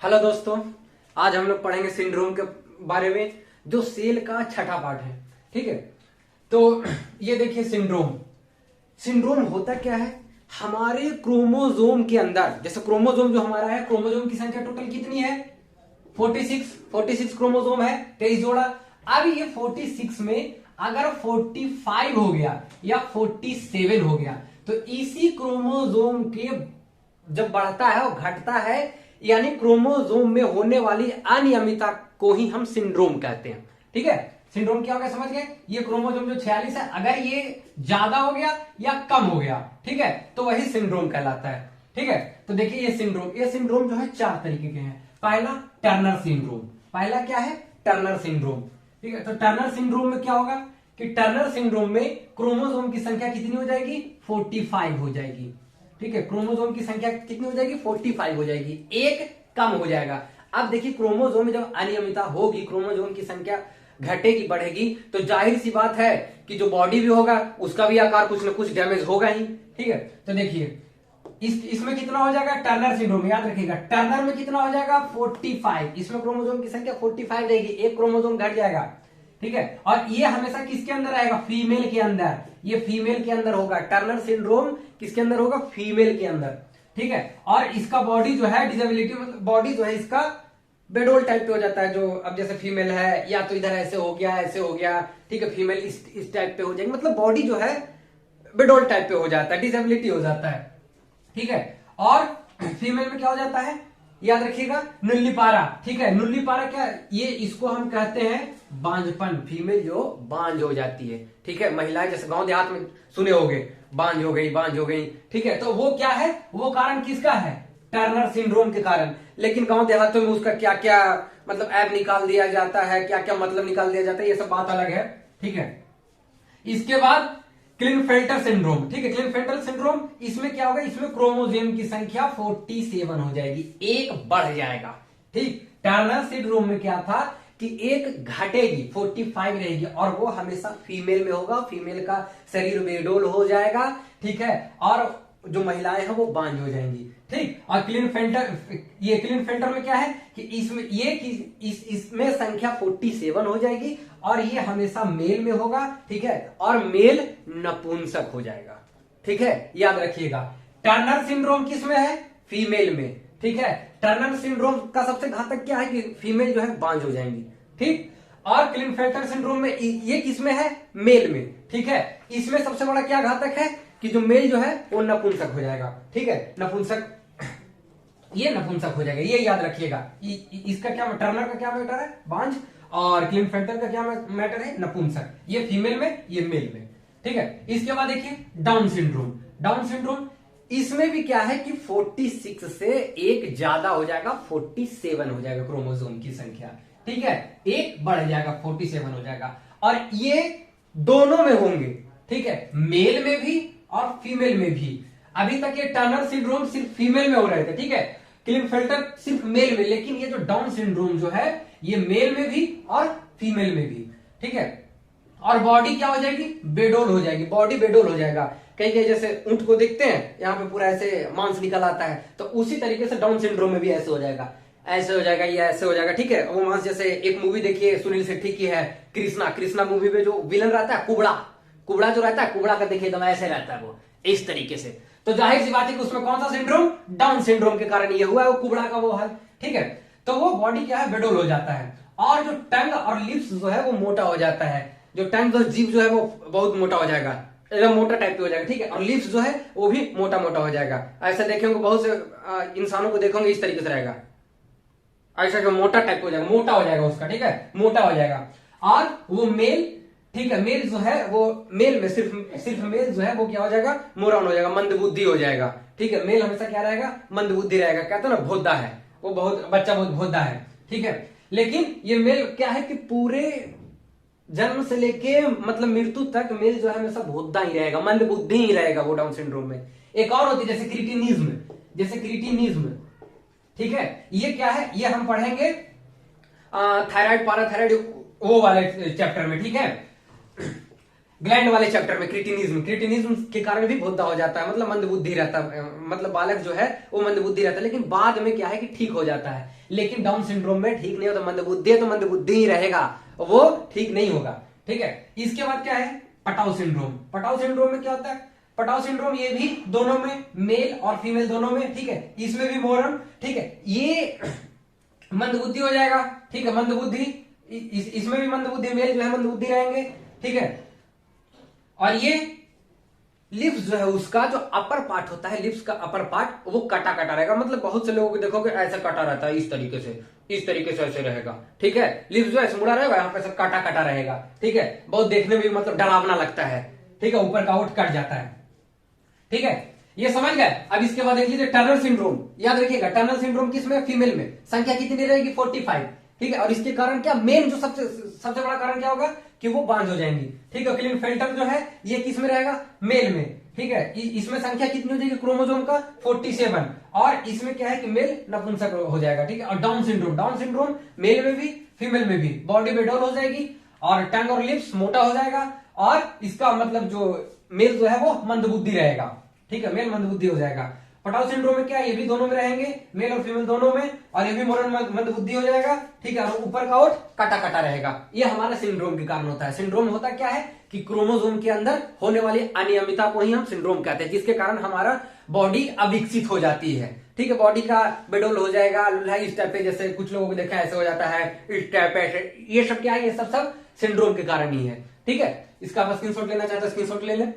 Hello दोस्तों, आज हम लोग पढ़ेंगे सिंड्रोम के बारे में, जो सेल का छठा पार्ट है। ठीक है, तो ये देखिए सिंड्रोम। सिंड्रोम होता क्या है? हमारे क्रोमोजोम के अंदर, जैसे क्रोमोजोम जो हमारा है, क्रोमोजोम की संख्या टोटल कितनी है? 46 क्रोमोजोम है, 23 जोड़ा। अब ये 46 में अगर 45 हो गया या 47 हो गया तो इसी क्रोमोजोम के जब बढ़ता है और घटता है, यानी क्रोमोजोम में होने वाली अनियमितता को ही हम सिंड्रोम कहते हैं। ठीक है, सिंड्रोम क्या हो गया समझ गए? ये क्रोमोजोम जो 46 है, अगर ये ज्यादा हो गया या कम हो गया, ठीक है, तो वही सिंड्रोम कहलाता है। ठीक है, तो देखिए ये सिंड्रोम जो है 4 तरीके के हैं। पहला टर्नर सिंड्रोम। पहला क्या है? Turner syndrome. ठीक है, तो टर्नर सिंड्रोम में क्या होगा कि टर्नर सिंड्रोम में क्रोमोजोम की संख्या कितनी हो जाएगी? 45 हो जाएगी। ठीक है, क्रोमोजोम की संख्या कितनी हो जाएगी? 45 हो जाएगी, एक कम हो जाएगा। अब देखिए क्रोमोजोम में जब अनियमितता होगी, क्रोमोजोम की संख्या घटेगी बढ़ेगी, तो जाहिर सी बात है कि जो बॉडी भी होगा उसका भी आकार कुछ ना कुछ डैमेज होगा ही। ठीक है, तो देखिए इसमें कितना हो जाएगा? टर्नर सिंड्रोम, याद रखिएगा टर्नर में कितना हो जाएगा? 45। इसमें क्रोमोजोम की संख्या 45 रहेगी, एक क्रोमोजोम घट जाएगा। ठीक है, और ये हमेशा किसके अंदर आएगा? फीमेल के अंदर। ये फीमेल के अंदर होगा। टर्नर सिंड्रोम किसके अंदर होगा? फीमेल के अंदर। ठीक है, और इसका बॉडी जो है डिसेबिलिटी, मतलब बॉडी जो है इसका बेडोल टाइप पे हो जाता है। जो अब जैसे फीमेल है, या तो इधर ऐसे हो गया, ऐसे हो गया। ठीक है, फीमेल इस टाइप पे हो जाएगी, मतलब बॉडी जो है बेडोल टाइप पे हो जाता है, डिसेबिलिटी हो जाता है। ठीक है, और फीमेल में क्या हो जाता है? याद रखिएगा नुल्लीपारा। ठीक है, नुल्लीपारा क्या? ये इसको हम कहते हैं बांझपन। फीमेल जो बांझ हो जाती है। ठीक है, महिलाएं जैसे गांव देहात में सुने होंगे, बांझ हो गई, बांझ हो गई। ठीक है, तो वो क्या है? वो कारण किसका है? टर्नर सिंड्रोम के कारण। लेकिन गांव देहातों में उसका क्या क्या मतलब ऐब निकाल दिया जाता है, क्या क्या मतलब निकाल दिया जाता है, ये सब बात अलग है। ठीक है, इसके बाद क्लिनफेल्टर सिंड्रोम। ठीक है, क्लिनफेल्टर सिंड्रोम, इसमें क्या होगा? इसमें क्रोमोसोम की संख्या 47 हो जाएगी, एक बढ़ जाएगा। ठीक, टर्नर सिंड्रोम में क्या था कि एक घटेगी, 45 रहेगी, और वो हमेशा फीमेल में होगा। फीमेल का शरीर बेडोल हो जाएगा। ठीक है, और जो महिलाएं हैं वो बांझ हो जाएंगी। ठीक, और क्लिनफेल्टर में क्या है कि इसमें इसमें संख्या 47 हो जाएगी, और ये हमेशा मेल में होगा। ठीक है, और मेल नपुंसक हो जाएगा। ठीक है, याद रखिएगा टर्नर सिंड्रोम किस में है? फीमेल में। ठीक है, टर्नर सिंड्रोम का सबसे घातक क्या है कि फीमेल जो है बांझ हो जाएंगी। ठीक, और क्लिनफेल्टर सिंड्रोम में ये किसमें है? मेल में। ठीक है, इसमें सबसे बड़ा क्या घातक है कि जो मेल जो है वो नपुंसक हो जाएगा। ठीक है, नपुंसक, ये नपुंसक हो जाएगा, ये याद रखिएगा। इसका क्या, टर्नर का क्या मैटर है? बांझ, और क्लिनफेल्टर का क्या मैटर है? नपुंसक। ये फीमेल में, ये मेल में। ठीक है, इसके बाद देखिए डाउन सिंड्रोम। डाउन सिंड्रोम, इसमें भी क्या है कि 46 से एक ज्यादा हो जाएगा, 47 हो जाएगा क्रोमोसोम की संख्या। ठीक है, एक बढ़ जाएगा, 47 हो जाएगा, और ये दोनों में होंगे। ठीक है, मेल में भी और फीमेल में भी। अभी तक ये टर्नर सिंड्रोम सिर्फ फीमेल में हो रहे थे। ठीक है, क्लिनफेल्टर सिर्फ मेल में, लेकिन ये जो डाउन सिंड्रोम जो है ये मेल में भी और फीमेल में भी। ठीक है, और बॉडी क्या हो जाएगी? बेडोल हो जाएगी, बॉडी बेडोल हो जाएगा। कहीं कहीं जैसे ऊंट को देखते हैं, यहाँ पे पूरा ऐसे मांस निकल आता है, तो उसी तरीके से डाउन सिंड्रोम में भी ऐसे हो जाएगा, ऐसे हो जाएगा, ये ऐसे हो जाएगा। ठीक है, वो मांस, जैसे एक मूवी देखिए सुनील शेट्टी की है कृष्णा। कृष्णा मूवी में जो विलन रहता है कुबड़ा, कुबड़ा जो रहता है, कुबड़ा का देखिए एकदम ऐसे रहता है वो, इस तरीके से। तो जाहिर सी बात है कि उसमें कौन सा सिंड्रोम? डाउन सिंड्रोम के कारण ये हुआ है, वो कुबड़ा का वो है। ठीक है, तो वो बॉडी क्या है? बेडोल हो जाता है, और जो टंग और लिप्स जो है वो मोटा हो जाता है। जो टंग और जीभ जो है वो बहुत मोटा हो जाएगा, एकदम मोटा टाइप पे हो जाएगा। ठीक है, और लिप्स जो है वो भी मोटा मोटा हो जाएगा। ऐसा देखेंगे बहुत से इंसानों को देखोगे इस तरीके से रहेगा, ऐसा जो मोटा टाइप हो जाएगा, मोटा हो जाएगा उसका। ठीक है, मोटा हो जाएगा, और वो मेल, ठीक है, मेल जो है वो मेल में सिर्फ मेल जो है वो क्या हो जाएगा? मोरन हो जाएगा, मंदबुद्धि हो जाएगा। ठीक है, मेल हमेशा क्या रहेगा? मंदबुद्धि रहेगा। कहते हैं ना भोदा है, वो बहुत बच्चा बहुत भोदा है। ठीक है, लेकिन ये मेल क्या है कि पूरे जन्म से लेके मतलब मृत्यु तक मेल जो है हमेशा भोदा ही रहेगा, मंदबुद्धि ही रहेगा वो डाउन सिंड्रोम में। एक और होती है जैसे क्रिटिनिज्म, जैसे क्रिटिनिज्म। ठीक है, ये क्या है? ये हम पढ़ेंगे थायराइड, पाराथायराइड वो वाले चैप्टर में। ठीक है, ग्लैंड वाले चैप्टर में क्रिटिनिज्म के कारण भी भोदा हो जाता है, मतलब मंदबुद्धि रहता है, मतलब बालक जो है वो मंदबुद्धि रहता है, लेकिन बाद में क्या है कि ठीक हो जाता है। लेकिन डाउन सिंड्रोम में ठीक नहीं होता, मंदबुद्धि है तो मंदबुद्धि ही रहेगा, वो ठीक नहीं होगा। ठीक है, इसके बाद क्या है पटाउ सिंड्रोम। पटाउ सिंड्रोम में क्या होता है, पटाउ सिंड्रोम ये भी दोनों में, मेल और फीमेल दोनों में, ठीक है, इसमें भी मोरम, ठीक है, ये मंदबुद्धि हो जाएगा। ठीक है, मंदबुद्धि, इसमें भी मंदबुद्धि, मेल जो है मंदबुद्धि रहेंगे। ठीक है, और ये लिप्स जो है उसका जो अपर पार्ट होता है, लिप्स का अपर पार्ट वो कटा कटा रहेगा, मतलब बहुत से लोगों को देखोगे ऐसा कटा रहता है, इस तरीके से ऐसे रहेगा। ठीक है, लिप्स जो ऐसे मुड़ा रहेगा, यहाँ पे ऐसा काटा काटा रहेगा। ठीक है, बहुत देखने में भी मतलब डरावना लगता है। ठीक है, ऊपर का ओठ कट जाता है। ठीक है, ये समझ गए। अब इसके बाद देख लीजिए टर्नर सिंड्रोम, याद रखिएगा टर्नर सिंड्रोम किसमें, फीमेल में, संख्या कितनी रहेगी 45। ठीक है, और इसके कारण क्या, मेन जो सबसे बड़ा कारण क्या होगा कि वो बांझ हो जाएंगी। ठीक है, क्लिनफेल्टर जो है ये किस में रहेगा, मेल में। ठीक है, इसमें संख्या कितनी हो जाएगी क्रोमोसोम का 47, और इसमें क्या है कि मेल नपुंसक हो जाएगा। ठीक है, और डाउन सिंड्रोम मेल में भी फीमेल में भी, बॉडी बेडोल हो जाएगी और टंग और लिप्स मोटा हो जाएगा, और इसका मतलब जो मेल जो है वो मंदबुद्धि रहेगा। ठीक है, मेल मंदबुद्धि हो जाएगा। पटाउ सिंड्रोम में क्या है, ये भी दोनों में रहेंगे, मेल और फीमेल दोनों में, और ये भी मोरन मंदबुद्धि हो जाएगा। ठीक है, और ऊपर का ओठ कटा कटा रहेगा। ये हमारा सिंड्रोम के कारण होता है। सिंड्रोम होता क्या है कि क्रोमोसोम के अंदर होने वाली अनियमितता को ही हम सिंड्रोम कहते हैं, जिसके कारण हमारा बॉडी अविकसित हो जाती है। ठीक है, बॉडी का बेडोल हो जाएगा, इस टाइप पे, जैसे कुछ लोगों को देखा ऐसे हो जाता है, इस टाइप ऐसे, ये सब क्या है, ये सब सिंड्रोम के कारण ही है। ठीक है, इसका आप स्क्रीनशॉट लेना चाहते हैं स्क्रीनशॉट ले लें।